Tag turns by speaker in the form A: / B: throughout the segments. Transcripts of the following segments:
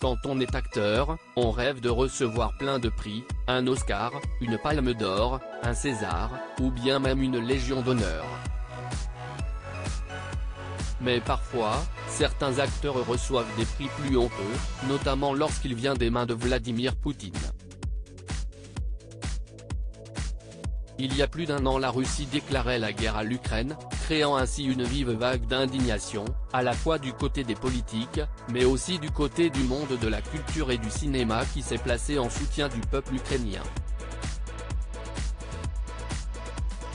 A: Quand on est acteur, on rêve de recevoir plein de prix, un Oscar, une Palme d'Or, un César, ou bien même une Légion d'honneur. Mais parfois, certains acteurs reçoivent des prix plus honteux, notamment lorsqu'il vient des mains de Vladimir Poutine. Il y a plus d'un an, la Russie déclarait la guerre à l'Ukraine, créant ainsi une vive vague d'indignation, à la fois du côté des politiques, mais aussi du côté du monde de la culture et du cinéma qui s'est placé en soutien du peuple ukrainien.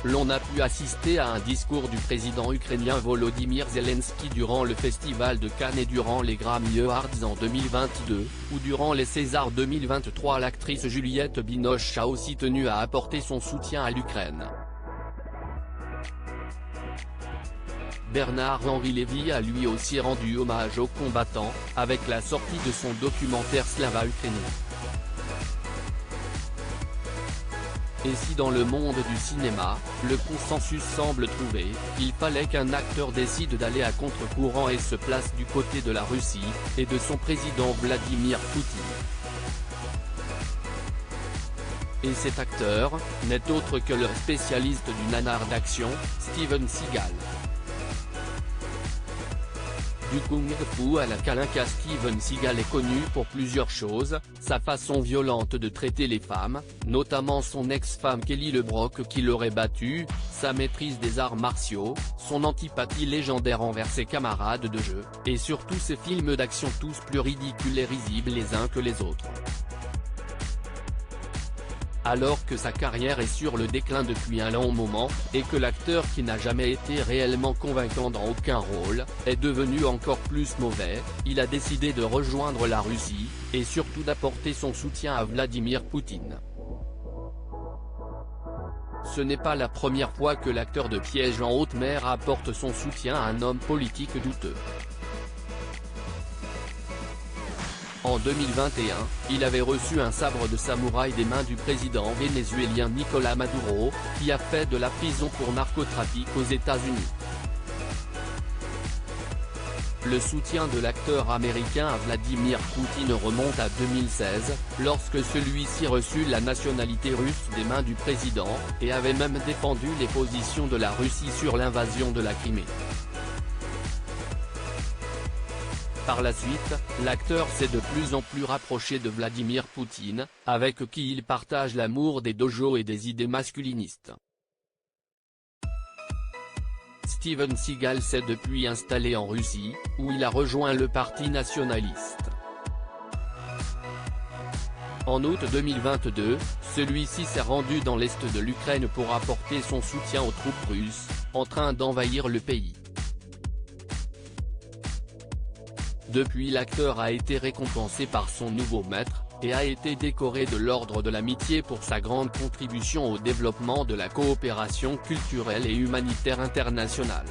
A: L'on a pu assister à un discours du président ukrainien Volodymyr Zelensky durant le Festival de Cannes et durant les Grammy Awards en 2022, ou durant les Césars 2023. L'actrice Juliette Binoche a aussi tenu à apporter son soutien à l'Ukraine. Bernard-Henri Lévy a lui aussi rendu hommage aux combattants, avec la sortie de son documentaire Slava Ukraini. Et si dans le monde du cinéma, le consensus semble trouvé, il fallait qu'un acteur décide d'aller à contre-courant et se place du côté de la Russie, et de son président Vladimir Poutine. Et cet acteur, n'est autre que le spécialiste du nanar d'action, Steven Seagal. Du kung-fu à la calinca, Steven Seagal est connu pour plusieurs choses: sa façon violente de traiter les femmes, notamment son ex-femme Kelly LeBrock qui l'aurait battu, sa maîtrise des arts martiaux, son antipathie légendaire envers ses camarades de jeu, et surtout ses films d'action tous plus ridicules et risibles les uns que les autres. Alors que sa carrière est sur le déclin depuis un long moment, et que l'acteur qui n'a jamais été réellement convaincant dans aucun rôle, est devenu encore plus mauvais, il a décidé de rejoindre la Russie, et surtout d'apporter son soutien à Vladimir Poutine. Ce n'est pas la première fois que l'acteur de Piège en haute mer apporte son soutien à un homme politique douteux. En 2021, il avait reçu un sabre de samouraï des mains du président vénézuélien Nicolás Maduro, qui a fait de la prison pour narcotrafic aux États-Unis. Le soutien de l'acteur américain à Vladimir Poutine remonte à 2016, lorsque celui-ci reçut la nationalité russe des mains du président, et avait même défendu les positions de la Russie sur l'invasion de la Crimée. Par la suite, l'acteur s'est de plus en plus rapproché de Vladimir Poutine, avec qui il partage l'amour des dojos et des idées masculinistes. Steven Seagal s'est depuis installé en Russie, où il a rejoint le parti nationaliste. En août 2022, celui-ci s'est rendu dans l'est de l'Ukraine pour apporter son soutien aux troupes russes, en train d'envahir le pays. Depuis, l'acteur a été récompensé par son nouveau maître, et a été décoré de l'Ordre de l'Amitié pour sa grande contribution au développement de la coopération culturelle et humanitaire internationale.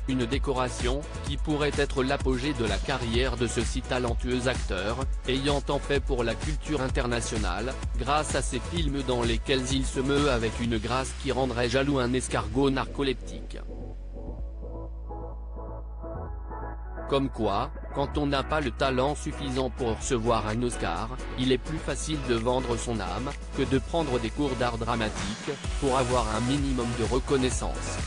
A: Une décoration, qui pourrait être l'apogée de la carrière de ce si talentueux acteur, ayant tant fait pour la culture internationale, grâce à ses films dans lesquels il se meut avec une grâce qui rendrait jaloux un escargot narcoleptique. Comme quoi, quand on n'a pas le talent suffisant pour recevoir un Oscar, il est plus facile de vendre son âme, que de prendre des cours d'art dramatique, pour avoir un minimum de reconnaissance.